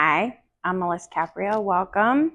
Hi, I'm Melisa Caprio. Welcome.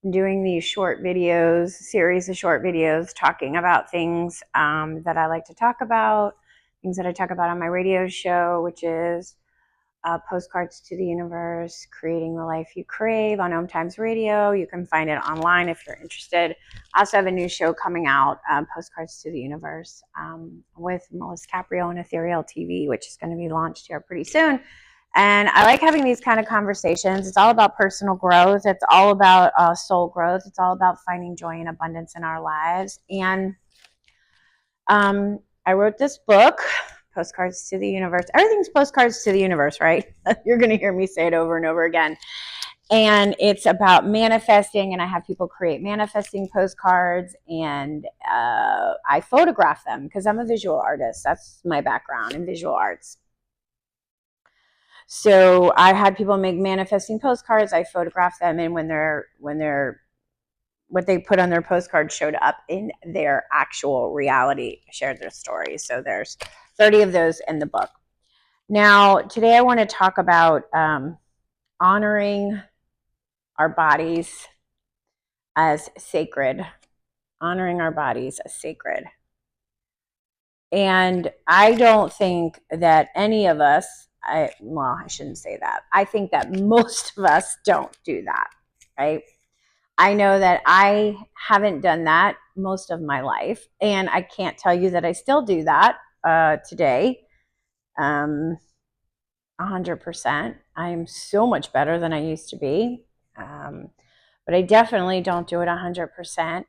I'm doing these short videos, series of short videos talking about things that I like to talk about, things that I talk about on my radio show, which is Postcards to the Universe, Creating the Life You Crave on Om Times Radio. You can find it online if you're interested. I also have a new show coming out, Postcards to the Universe, with Melisa Caprio and Ethereal TV, which is going to be launched here pretty soon. And I like having these kind of conversations. It's all about personal growth. It's all about soul growth. It's all about finding joy and abundance in our lives. And I wrote this book, Postcards to the Universe. Everything's postcards to the universe, right? You're going to hear me say it over and over again. And it's about manifesting, and I have people create manifesting postcards, and I photograph them because I'm a visual artist. That's my background in visual arts. So I had people make manifesting postcards. I photographed them, and when what they put on their postcard showed up in their actual reality, shared their stories. So there's 30 of those in the book. Now, today I want to talk about honoring our bodies as sacred, honoring our bodies as sacred. And I don't think that any of us, I shouldn't say that. I think that most of us don't do that, right? I know that I haven't done that most of my life, and I can't tell you that I still do that today. 100%. I'm so much better than I used to be, but I definitely don't do it 100%.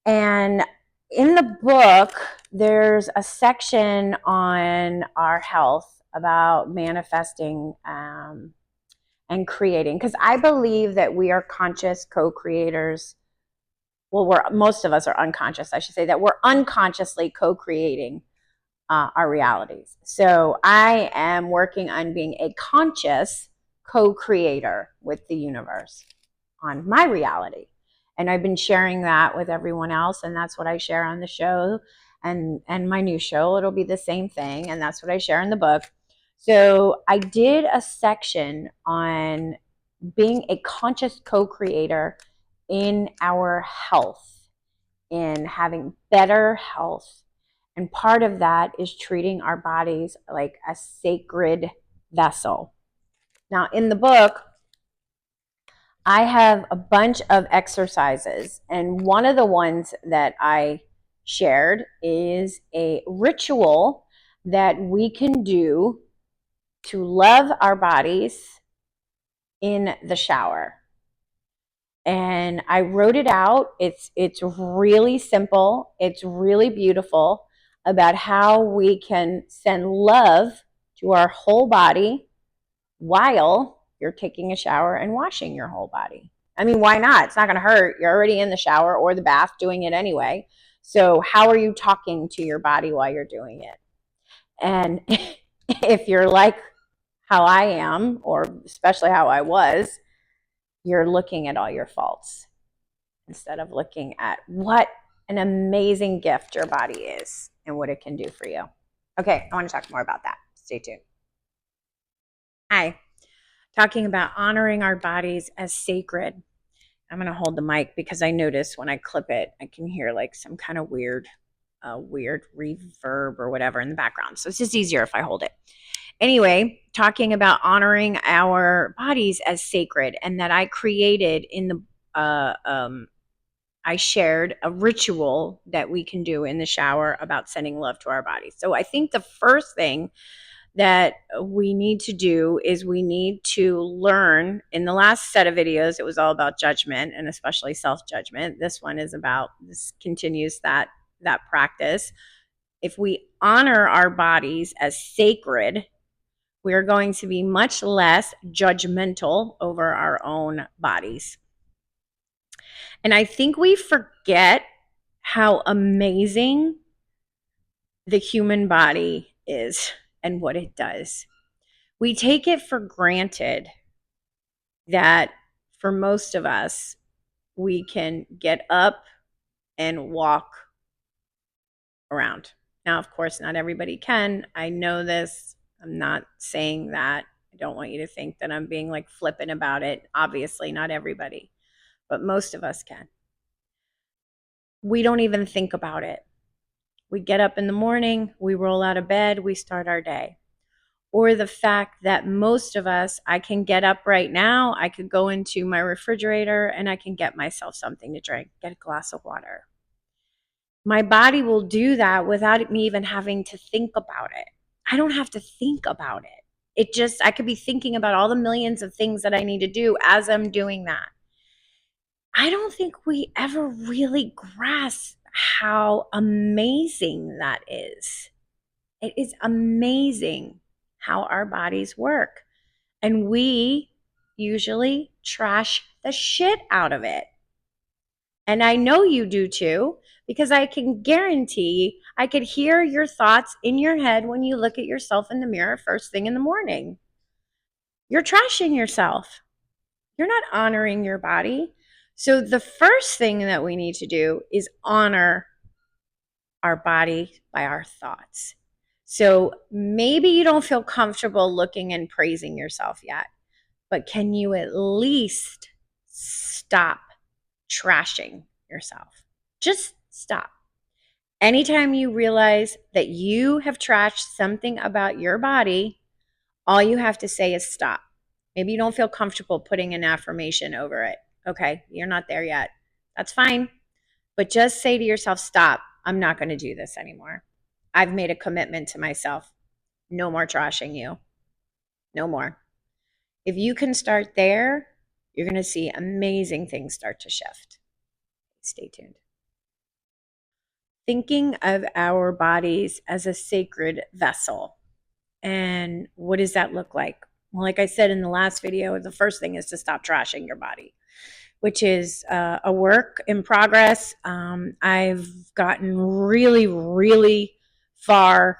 And in the book, there's a section on our health about manifesting and creating, because I believe that we are conscious co-creators. Well, most of us are unconscious. I should say that we're unconsciously co-creating our realities. So I am working on being a conscious co-creator with the universe on my reality. And I've been sharing that with everyone else, and that's what I share on the show. And my new show, it'll be the same thing, and that's what I share in the book. So I did a section on being a conscious co-creator in our health, in having better health. And part of that is treating our bodies like a sacred vessel. Now, in the book, I have a bunch of exercises, and one of the ones that I shared is a ritual that we can do to love our bodies in the shower. And I wrote it out. It's really simple. It's really beautiful about how we can send love to our whole body while you're taking a shower and washing your whole body. I mean, why not? It's not going to hurt. You're already in the shower or the bath doing it anyway. So how are you talking to your body while you're doing it? And if you're like how I am, or especially how I was, you're looking at all your faults instead of looking at what an amazing gift your body is and what it can do for you. Okay, I want to talk more about that. Stay tuned. Hi, talking about honoring our bodies as sacred. I'm going to hold the mic because I notice when I clip it, I can hear like some kind of weird reverb or whatever in the background. So it's just easier if I hold it. Anyway, talking about honoring our bodies as sacred, and that I created in the I shared a ritual that we can do in the shower about sending love to our bodies. So I think the first thing that we need to do is we need to learn. In the last set of videos, it was all about judgment, and especially self-judgment. This continues that practice. If we honor our bodies as sacred, we are going to be much less judgmental over our own bodies. And I think we forget how amazing the human body is and what it does. We take it for granted that for most of us, we can get up and walk around. Now, of course, not everybody can. I know this. I'm not saying that I don't want you to think that I'm being like flippant about it. Obviously, not everybody, but most of us can. We don't even think about it. We get up in the morning, we roll out of bed, we start our day. Or the fact that most of us, I can get up right now, I could go into my refrigerator and I can get myself something to drink, get a glass of water. My body will do that without me even having to think about it. I don't have to think about it. I could be thinking about all the millions of things that I need to do as I'm doing that. I don't think we ever really grasp how amazing that is. It is amazing how our bodies work. And we usually trash the shit out of it. And I know you do too, because I can guarantee I could hear your thoughts in your head when you look at yourself in the mirror first thing in the morning. You're trashing yourself. You're not honoring your body. So the first thing that we need to do is honor our body by our thoughts. So maybe you don't feel comfortable looking and praising yourself yet, but can you at least stop trashing yourself? Just stop. Anytime you realize that you have trashed something about your body, all you have to say is stop. Maybe you don't feel comfortable putting an affirmation over it. Okay, you're not there yet. That's fine. But just say to yourself, stop. I'm not going to do this anymore. I've made a commitment to myself. No more trashing you. No more. If you can start there, you're going to see amazing things start to shift. Stay tuned. Thinking of our bodies as a sacred vessel. And what does that look like? Well, like I said in the last video, the first thing is to stop trashing your body, which is a work in progress. I've gotten really, really far,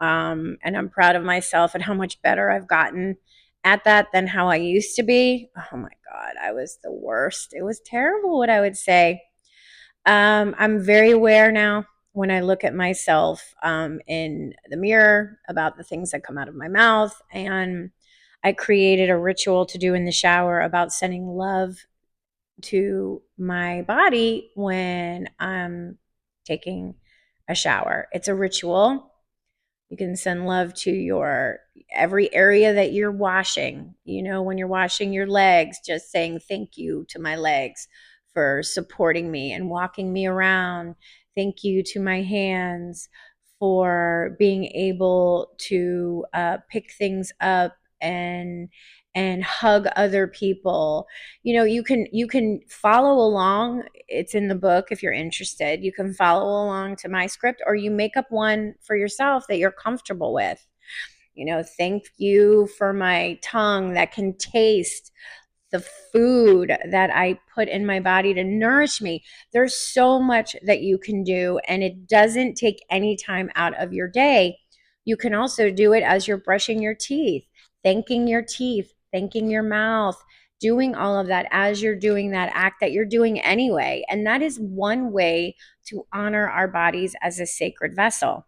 and I'm proud of myself and how much better I've gotten at that than how I used to be. Oh my God, I was the worst. It was terrible what I would say. I'm very aware now when I look at myself in the mirror about the things that come out of my mouth. And I created a ritual to do in the shower about sending love to my body when I'm taking a shower. It's a ritual. You can send love to your every area that you're washing. You know, when you're washing your legs, just saying thank you to my legs for supporting me and walking me around. Thank you to my hands for being able to pick things up and hug other people. You know, you can follow along. It's in the book if you're interested. You can follow along to my script, or you make up one for yourself that you're comfortable with. You know, thank you for my tongue that can taste the food that I put in my body to nourish me. There's so much that you can do, and it doesn't take any time out of your day. You can also do it as you're brushing your teeth, thanking your teeth, thanking your mouth, doing all of that as you're doing that act that you're doing anyway. And that is one way to honor our bodies as a sacred vessel.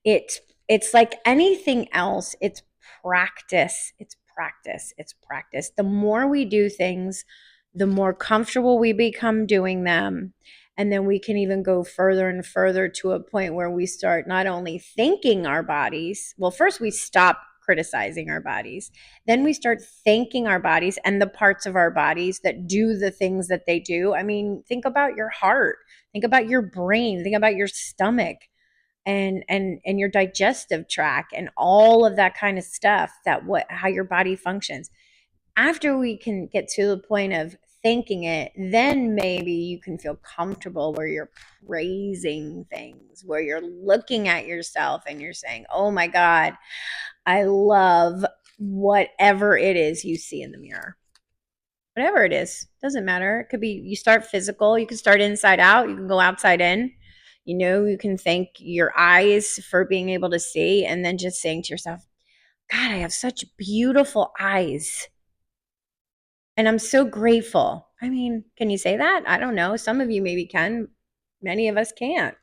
It's like anything else. It's practice. It's practice. It's practice. The more we do things, the more comfortable we become doing them. And then we can even go further and further to a point where we start not only thanking our bodies. Well, first we stop criticizing our bodies. Then we start thanking our bodies and the parts of our bodies that do the things that they do. I mean, think about your heart. Think about your brain. Think about your stomach and your digestive tract and all of that kind of stuff, how your body functions. After we can get to the point of thanking it, then maybe you can feel comfortable where you're praising things, where you're looking at yourself and you're saying, oh my God, I love whatever it is you see in the mirror. Whatever it is, doesn't matter. It could be, you start physical, you can start inside out, you can go outside in. You know, you can thank your eyes for being able to see, and then just saying to yourself, God, I have such beautiful eyes. And I'm so grateful. I mean, can you say that? I don't know. Some of you maybe can. Many of us can't.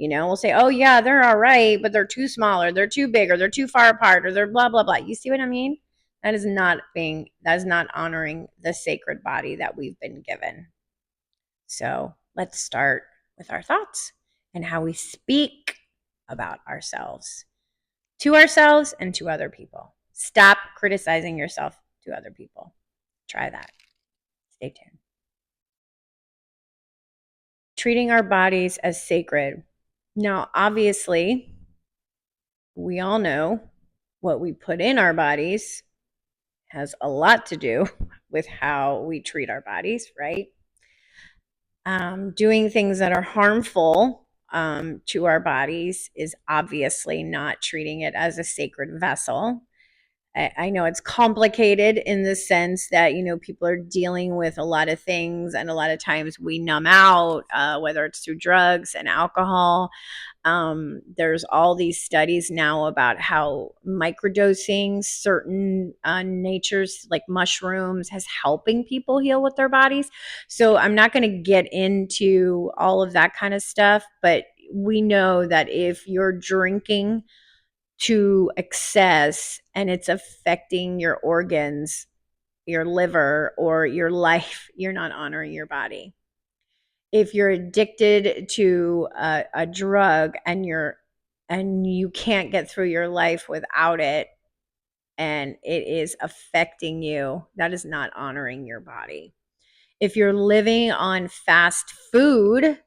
We'll say, oh yeah, they're all right, but they're too small, or they're too big, or they're too far apart, or they're blah, blah, blah. You see what I mean? That is not honoring the sacred body that we've been given. So let's start with our thoughts and how we speak about ourselves, to ourselves and to other people. Stop criticizing yourself to other people. Try that. Stay tuned. Treating our bodies as sacred. Now, obviously, we all know what we put in our bodies has a lot to do with how we treat our bodies, right? Doing things that are harmful to our bodies is obviously not treating it as a sacred vessel. I know it's complicated in the sense that, people are dealing with a lot of things, and a lot of times we numb out, whether it's through drugs and alcohol. There's all these studies now about how microdosing certain natures like mushrooms has helping people heal with their bodies. So I'm not going to get into all of that kind of stuff, but we know that if you're drinking to excess and it's affecting your organs, your liver, or your life, you're not honoring your body. If you're addicted to a drug and you can't get through your life without it, and it is affecting you, that is not honoring your body. If you're living on fast food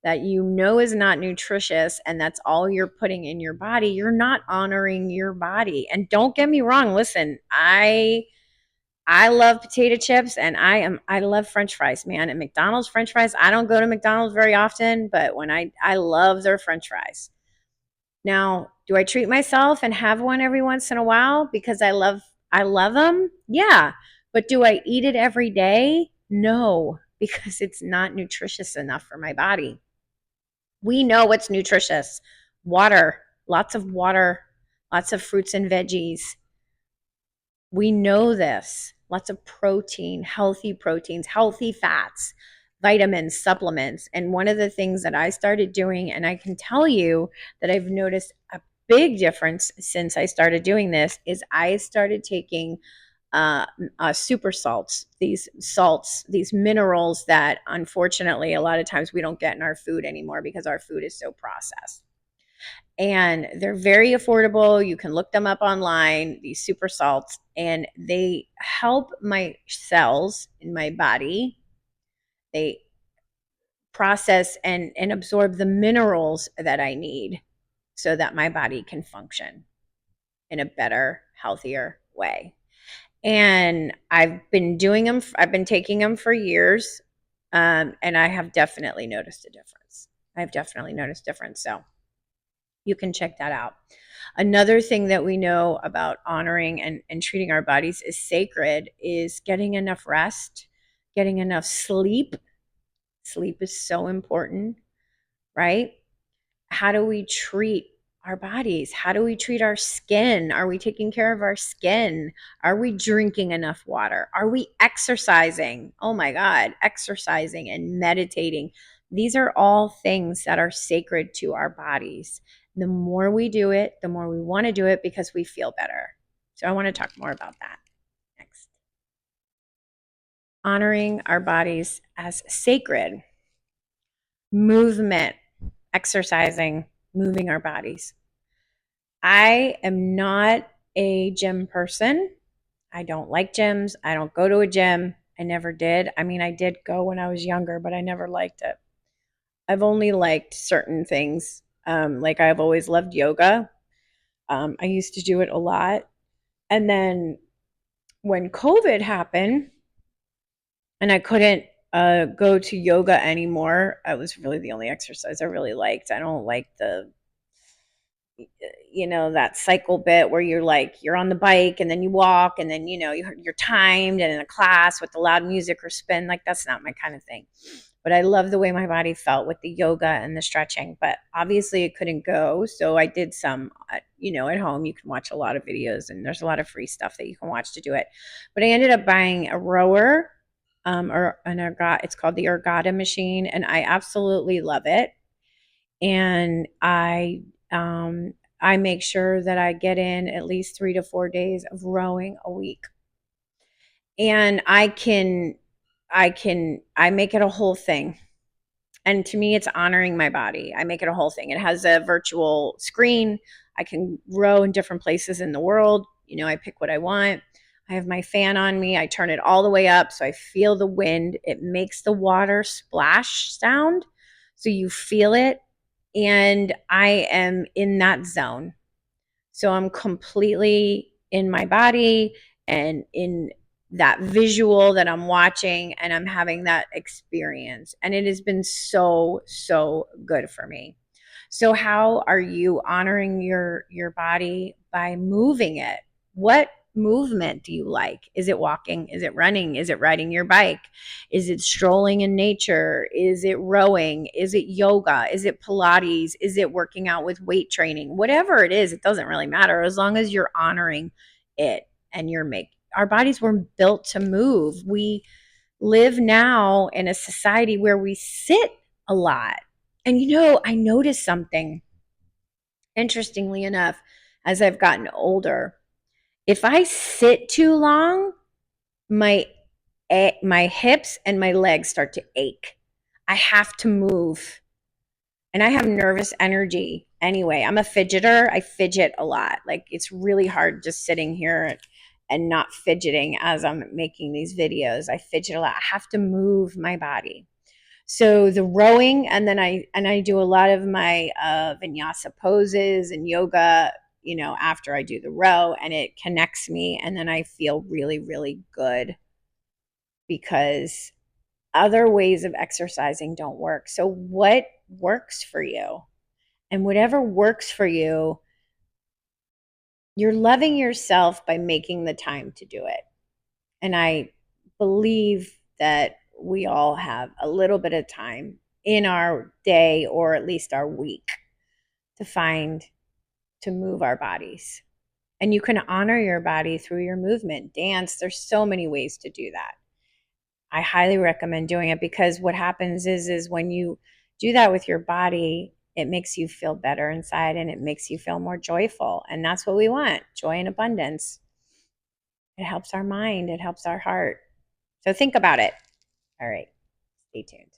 that is not nutritious, and that's all you're putting in your body, you're not honoring your body. And don't get me wrong, listen, I love potato chips, and I love French fries, man. And McDonald's French fries, I don't go to McDonald's very often, but when I love their French fries. Now, do I treat myself and have one every once in a while because I love them? Yeah. But do I eat it every day? No, because it's not nutritious enough for my body. We know what's nutritious. Water, lots of water, lots of fruits and veggies. We know this. Lots of protein, healthy proteins, healthy fats, vitamins, supplements. And one of the things that I started doing, and I can tell you that I've noticed a big difference since I started doing this, is I started taking super salts, these minerals that unfortunately a lot of times we don't get in our food anymore because our food is so processed. And they're very affordable. You can look them up online, these super salts, and they help my cells in my body. They process and absorb the minerals that I need so that my body can function in a better, healthier way. And I've been doing them. I've been taking them for years. And I have definitely noticed a difference. So you can check that out. Another thing that we know about honoring and treating our bodies as sacred is getting enough rest, getting enough sleep. Sleep is so important, right? How do we treat our bodies? How do we treat our skin? Are we taking care of our skin? Are we drinking enough water? Are we exercising? Oh my God, exercising and meditating. These are all things that are sacred to our bodies. The more we do it, the more we want to do it because we feel better. So I want to talk more about that next. Honoring our bodies as sacred. Movement, exercising, moving our bodies. I am not a gym person. I don't like gyms. I don't go to a gym. I never did. I mean, I did go when I was younger, but I never liked it. I've only liked certain things. Like I've always loved yoga. I used to do it a lot. And then when COVID happened and I couldn't go to yoga anymore, it was really the only exercise I really liked. I don't like that cycle bit where you're on the bike and then you walk and then, you're timed and in a class with the loud music or spin. Like, that's not my kind of thing. But I love the way my body felt with the yoga and the stretching. But obviously it couldn't go. So I did some, at home. You can watch a lot of videos and there's a lot of free stuff that you can watch to do it. But I ended up buying a rower or it's called the Ergata machine. And I absolutely love it. And I make sure that I get in at least 3 to 4 days of rowing a week. And I make it a whole thing. And to me, it's honoring my body. I make it a whole thing. It has a virtual screen. I can row in different places in the world. I pick what I want. I have my fan on me. I turn it all the way up so I feel the wind. It makes the water splash sound. So you feel it. And I am in that zone. So I'm completely in my body and in that visual that I'm watching, and I'm having that experience. And it has been so, so good for me. So how are you honoring your body? By moving it. What movement do you like? Is it walking? Is it running? Is it riding your bike? Is it strolling in nature? Is it rowing? Is it yoga? Is it Pilates? Is it working out with weight training? Whatever it is, it doesn't really matter as long as you're honoring it. And our bodies were built to move. We live now in a society where we sit a lot. And I noticed something, interestingly enough, as I've gotten older. If I sit too long, my my hips and my legs start to ache. I have to move. And I have nervous energy anyway. I'm a fidgeter. I fidget a lot. Like, it's really hard just sitting here and not fidgeting as I'm making these videos. I fidget a lot. I have to move my body. So the rowing, and then I do a lot of my vinyasa poses and yoga, after I do the row, and it connects me, and then I feel really, really good, because other ways of exercising don't work. So what works for you? And whatever works for you, you're loving yourself by making the time to do it. And I believe that we all have a little bit of time in our day, or at least our week, to move our bodies. And you can honor your body through your movement, dance. There's so many ways to do that. I highly recommend doing it, because what happens is when you do that with your body, it makes you feel better inside, and it makes you feel more joyful. And that's what we want, joy and abundance. It helps our mind. It helps our heart. So think about it. All right. Stay tuned.